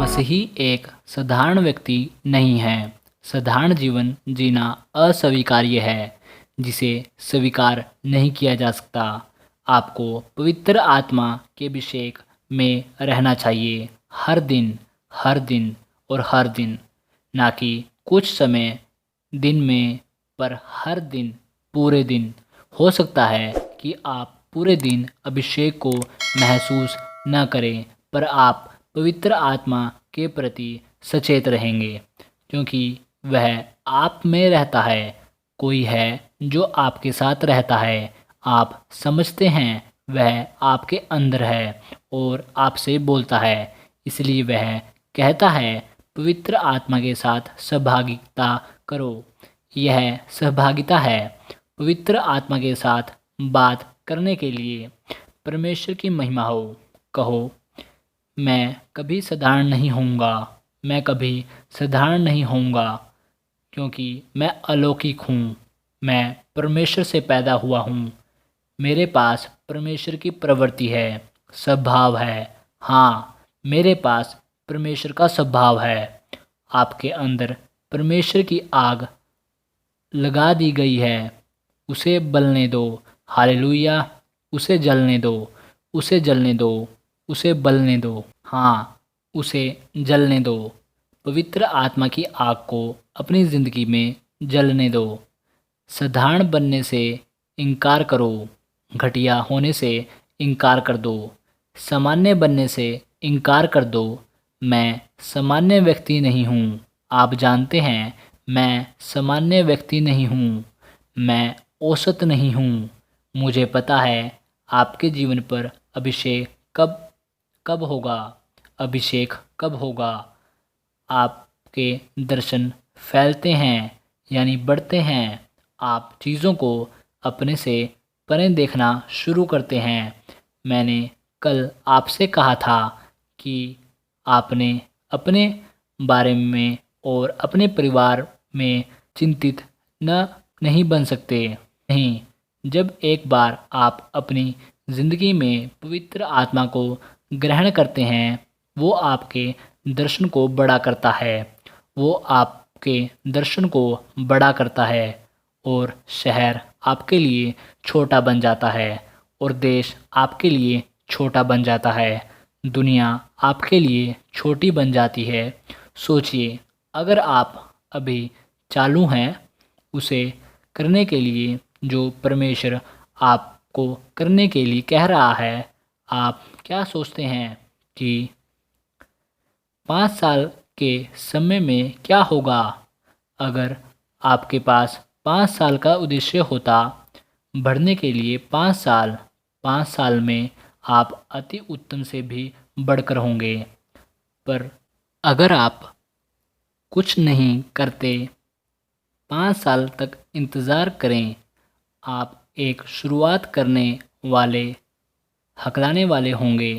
मसीही एक साधारण व्यक्ति नहीं है। साधारण जीवन जीना अस्वीकार्य है, जिसे स्वीकार नहीं किया जा सकता। आपको पवित्र आत्मा के अभिषेक में रहना चाहिए, हर दिन और हर दिन। ना कि कुछ समय दिन में, पर हर दिन, पूरे दिन। हो सकता है कि आप पूरे दिन अभिषेक को महसूस न करें, पर आप पवित्र आत्मा के प्रति सचेत रहेंगे, क्योंकि वह आप में रहता है। कोई है जो आपके साथ रहता है। आप समझते हैं वह आपके अंदर है और आपसे बोलता है। इसलिए वह कहता है, पवित्र आत्मा के साथ सहभागिता करो। यह सहभागिता है पवित्र आत्मा के साथ बात करने के लिए। परमेश्वर की महिमा हो। कहो, मैं कभी साधारण नहीं होऊंगा। मैं कभी साधारण नहीं होऊंगा, क्योंकि मैं अलौकिक हूँ। मैं परमेश्वर से पैदा हुआ हूँ। मेरे पास परमेश्वर की प्रवृत्ति है, स्वभाव है। हाँ, मेरे पास परमेश्वर का स्वभाव है। आपके अंदर परमेश्वर की आग लगा दी गई है। उसे बलने दो। हालेलुया। उसे जलने दो। उसे जलने दो। उसे बलने दो। हाँ, उसे जलने दो। पवित्र आत्मा की आग को अपनी ज़िंदगी में जलने दो। साधारण बनने से इनकार करो। घटिया होने से इनकार कर दो। सामान्य बनने से इनकार कर दो। मैं सामान्य व्यक्ति नहीं हूँ। आप जानते हैं, मैं सामान्य व्यक्ति नहीं हूँ। मैं औसत नहीं हूँ। मुझे पता है आपके जीवन पर अभिषेक कब कब होगा। अभिषेक कब होगा। आपके दर्शन फैलते हैं, यानी बढ़ते हैं। आप चीज़ों को अपने से परे देखना शुरू करते हैं। मैंने कल आपसे कहा था कि आपने अपने बारे में और अपने परिवार में चिंतित नहीं बन सकते। नहीं, जब एक बार आप अपनी ज़िंदगी में पवित्र आत्मा को ग्रहण करते हैं, वो आपके दर्शन को बड़ा करता है। वो आपके दर्शन को बड़ा करता है, और शहर आपके लिए छोटा बन जाता है, और देश आपके लिए छोटा बन जाता है। दुनिया आपके लिए छोटी बन जाती है। सोचिए, अगर आप अभी चालू हैं उसे करने के लिए जो परमेश्वर आपको करने के लिए कह रहा है, आप क्या सोचते हैं कि 5 साल के समय में क्या होगा? अगर आपके पास 5 साल का उद्देश्य होता, बढ़ने के लिए 5 साल में आप अति उत्तम से भी बढ़कर होंगे। पर अगर आप कुछ नहीं करते, 5 साल तक इंतज़ार करें, आप एक शुरुआत करने वाले, हकलाने वाले होंगे।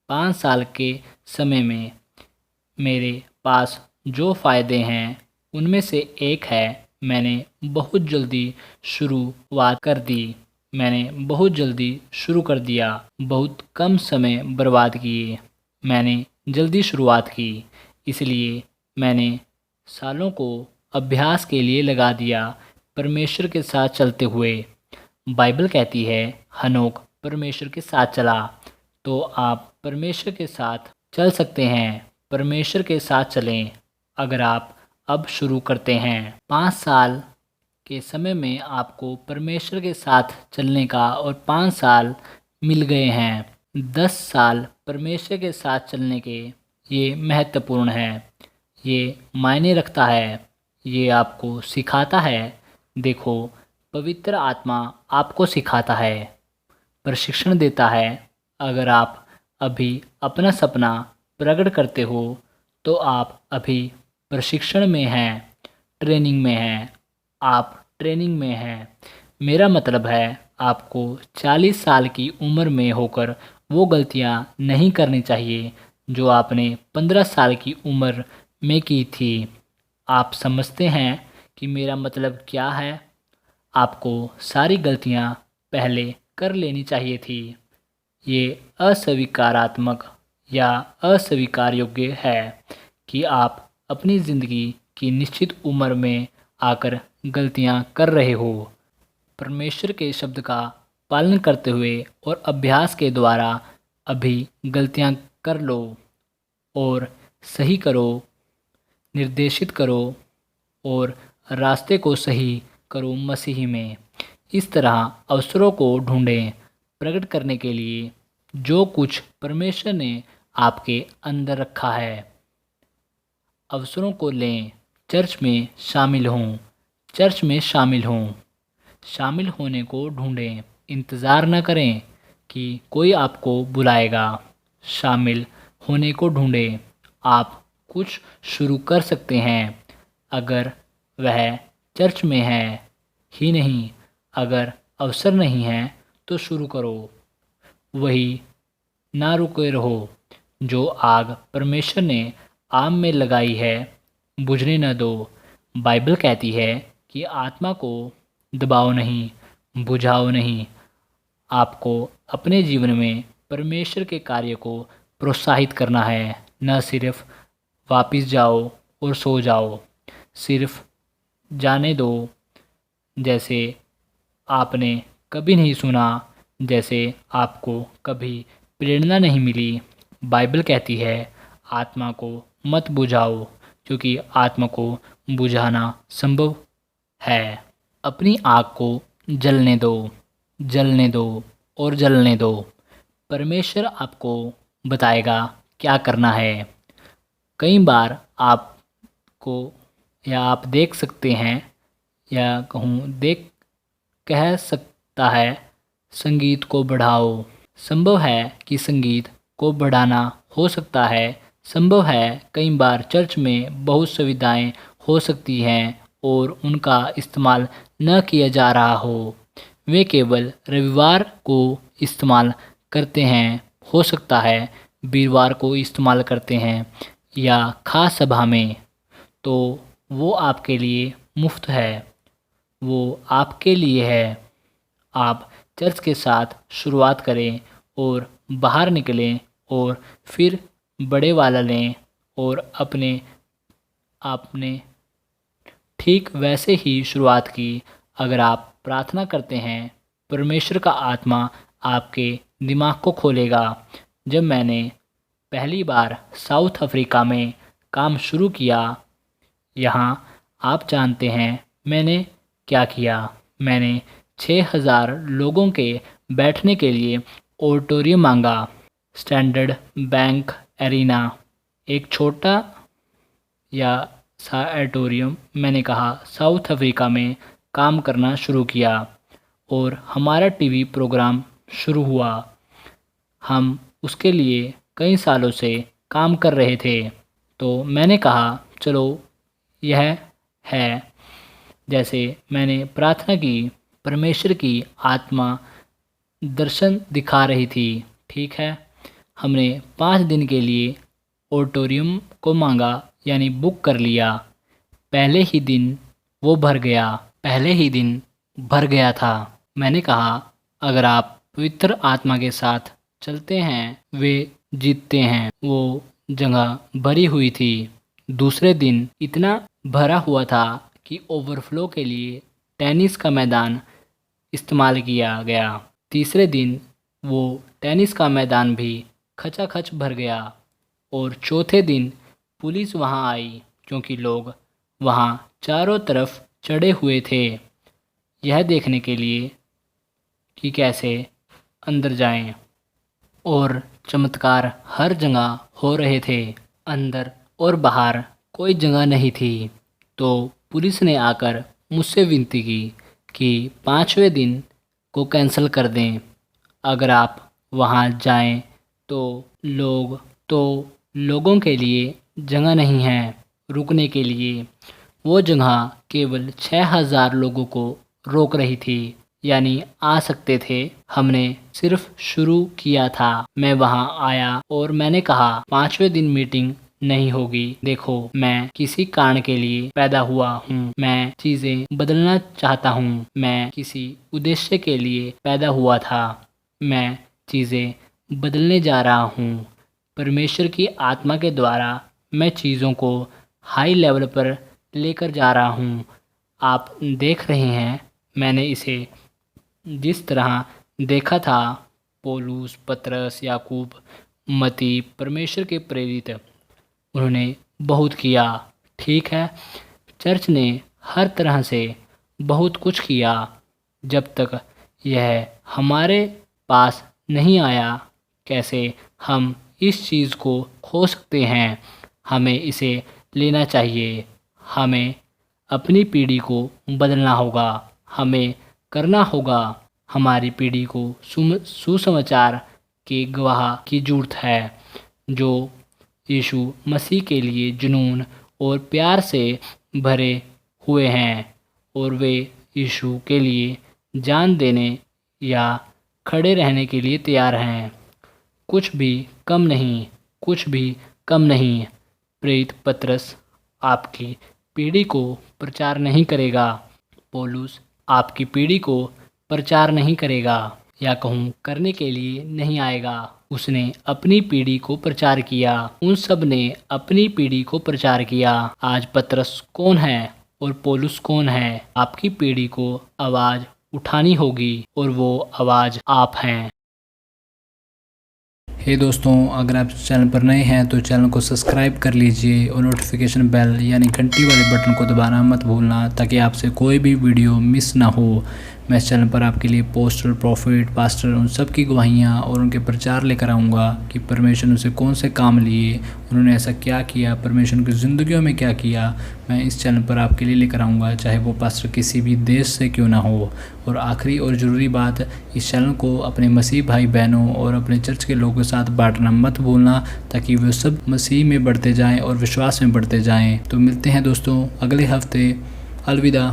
5 साल के समय में मेरे पास जो फ़ायदे हैं, उनमें से एक है, मैंने बहुत जल्दी शुरुआत कर दी। मैंने बहुत जल्दी शुरू कर दिया। बहुत कम समय बर्बाद किए। मैंने जल्दी शुरुआत की, इसलिए मैंने सालों को अभ्यास के लिए लगा दिया, परमेश्वर के साथ चलते हुए। बाइबल कहती है, हनोक परमेश्वर के साथ चला। तो आप परमेश्वर के साथ चल सकते हैं। परमेश्वर के साथ चलें। अगर आप अब शुरू करते हैं, 5 साल के समय में आपको परमेश्वर के साथ चलने का और 5 साल मिल गए हैं। 10 साल परमेश्वर के साथ चलने के, ये महत्वपूर्ण है। ये मायने रखता है। ये आपको सिखाता है। देखो, पवित्र आत्मा आपको सिखाता है, प्रशिक्षण देता है। अगर आप अभी अपना सपना प्रकट करते हो, तो आप अभी प्रशिक्षण में हैं, ट्रेनिंग में हैं। आप ट्रेनिंग में हैं। मेरा मतलब है, आपको 40 साल की उम्र में होकर वो गलतियां नहीं करनी चाहिए जो आपने 15 साल की उम्र में की थी। आप समझते हैं कि मेरा मतलब क्या है? आपको सारी गलतियां पहले कर लेनी चाहिए थी। ये अस्वीकारात्मक, या अस्वीकार योग्य है कि आप अपनी ज़िंदगी की निश्चित उम्र में आकर गलतियां कर रहे हो। परमेश्वर के शब्द का पालन करते हुए और अभ्यास के द्वारा अभी गलतियां कर लो और सही करो, निर्देशित करो और रास्ते को सही करो मसीह में। इस तरह अवसरों को ढूंढें प्रकट करने के लिए जो कुछ परमेश्वर ने आपके अंदर रखा है। अवसरों को लें, चर्च में शामिल हों, चर्च में शामिल हों, शामिल होने को ढूंढें। इंतज़ार न करें कि कोई आपको बुलाएगा, शामिल होने को ढूंढें। आप कुछ शुरू कर सकते हैं अगर वह चर्च में है ही नहीं। अगर अवसर नहीं है तो शुरू करो। वही ना रुके रहो। जो आग परमेश्वर ने आग में लगाई है बुझने न दो। बाइबल कहती है कि आत्मा को दबाओ नहीं, बुझाओ नहीं। आपको अपने जीवन में परमेश्वर के कार्य को प्रोत्साहित करना है, न सिर्फ वापस जाओ और सो जाओ। सिर्फ जाने दो जैसे आपने कभी नहीं सुना, जैसे आपको कभी प्रेरणा नहीं मिली। बाइबल कहती है आत्मा को मत बुझाओ, क्योंकि आत्मा को बुझाना संभव है। अपनी आग को जलने दो, जलने दो और जलने दो। परमेश्वर आपको बताएगा क्या करना है। कई बार आपको या आप देख सकते हैं या कह सकता है संगीत को बढ़ाओ। संभव है कि संगीत को बढ़ाना हो सकता है। संभव है कई बार चर्च में बहुत सुविधाएं हो सकती हैं और उनका इस्तेमाल न किया जा रहा हो। वे केवल रविवार को इस्तेमाल करते हैं, हो सकता है वीरवार को इस्तेमाल करते हैं या खास सभा में। तो वो आपके लिए मुफ्त है, वो आपके लिए है। आप चर्च के साथ शुरुआत करें और बाहर निकलें और फिर बड़े वाला लें और आपने ठीक वैसे ही शुरुआत की। अगर आप प्रार्थना करते हैं, परमेश्वर का आत्मा आपके दिमाग को खोलेगा। जब मैंने पहली बार साउथ अफ्रीका में काम शुरू किया, यहाँ आप जानते हैं मैंने क्या किया। मैंने 6000 लोगों के बैठने के लिए ऑडिटोरियम मांगा। स्टैंडर्ड बैंक एरिना, एक छोटा या सा ऑडिटोरियम। मैंने कहा साउथ अफ्रीका में काम करना शुरू किया और हमारा टीवी प्रोग्राम शुरू हुआ। हम उसके लिए कई सालों से काम कर रहे थे। तो मैंने कहा चलो यह है। जैसे मैंने प्रार्थना की, परमेश्वर की आत्मा दर्शन दिखा रही थी। ठीक है, हमने 5 दिन के लिए ऑडिटोरियम को मांगा, यानी बुक कर लिया। पहले ही दिन वो भर गया, पहले ही दिन भर गया था। मैंने कहा अगर आप पवित्र आत्मा के साथ चलते हैं वे जीतते हैं। वो जगह भरी हुई थी। दूसरे दिन इतना भरा हुआ था कि ओवरफ्लो के लिए टेनिस का मैदान इस्तेमाल किया गया। तीसरे दिन वो टेनिस का मैदान भी खचाखच भर गया और चौथे दिन पुलिस वहां आई क्योंकि लोग वहां चारों तरफ चढ़े हुए थे यह देखने के लिए कि कैसे अंदर जाएं। और चमत्कार हर जगह हो रहे थे। अंदर और बाहर कोई जगह नहीं थी। तो पुलिस ने आकर मुझसे विनती की कि 5वें दिन को कैंसिल कर दें। अगर आप वहां जाएं तो लोगों के लिए जगह नहीं है रुकने के लिए। वो जगह केवल 6000 लोगों को रोक रही थी, यानी आ सकते थे। हमने सिर्फ शुरू किया था। मैं वहां आया और मैंने कहा 5वें दिन मीटिंग नहीं होगी। देखो, मैं किसी कारण के लिए पैदा हुआ हूँ। मैं चीजें बदलना चाहता हूँ। मैं किसी उद्देश्य के लिए पैदा हुआ था। मैं चीजें बदलने जा रहा हूँ। परमेश्वर की आत्मा के द्वारा मैं चीज़ों को हाई लेवल पर लेकर जा रहा हूँ। आप देख रहे हैं, मैंने इसे जिस तरह देखा था, पौलुस, पतरस, याकूब, मती परमेश्वर के प्रेरित, उन्होंने बहुत किया। ठीक है, चर्च ने हर तरह से बहुत कुछ किया। जब तक यह हमारे पास नहीं आया, कैसे हम इस चीज़ को खो सकते हैं? हमें इसे लेना चाहिए। हमें अपनी पीढ़ी को बदलना होगा। हमें करना होगा। हमारी पीढ़ी को सुसमाचार के गवाह की ज़रूरत है, जो यीशु मसीह के लिए जुनून और प्यार से भरे हुए हैं और वे यीशु के लिए जान देने या खड़े रहने के लिए तैयार हैं। कुछ भी कम नहीं, कुछ भी कम नहीं। प्रेरित पतरस आपकी पीढ़ी को प्रचार नहीं करेगा। पौलुस आपकी पीढ़ी को प्रचार नहीं करेगा, या कहूँ करने के लिए नहीं आएगा। उसने अपनी पीढ़ी को प्रचार किया। उन सब ने अपनी पीढ़ी को प्रचार किया। आज पतरस कौन है और पौलुस कौन है? आपकी पीढ़ी को आवाज़ उठानी होगी और वो आवाज़ आप हैं। हे दोस्तों, अगर आप चैनल पर नए हैं तो चैनल को सब्सक्राइब कर लीजिए और नोटिफिकेशन बेल यानी घंटी वाले बटन को दबाना मत भूलना, ताकि आपसे कोई भी वीडियो मिस ना हो। मैं इस चैनल पर आपके लिए पोस्टर, प्रॉफिट, पास्टर, उन सब की गवाहियाँ और उनके प्रचार लेकर आऊँगा कि परमेश्वर उनसे कौन से काम लिए, उन्होंने ऐसा क्या किया, परमेश्वर की ज़िंदगियों में क्या किया। मैं इस चैनल पर आपके लिए लेकर आऊँगा, चाहे वो पास्टर किसी भी देश से क्यों ना हो। और आखिरी और ज़रूरी बात, इस चैनल को अपने मसीह भाई बहनों और अपने चर्च के लोगों के साथ बांटना मत भूलना, ताकि वे सब मसीह में बढ़ते जाएं और विश्वास में बढ़ते जाएं। तो मिलते हैं दोस्तों अगले हफ्ते। अलविदा।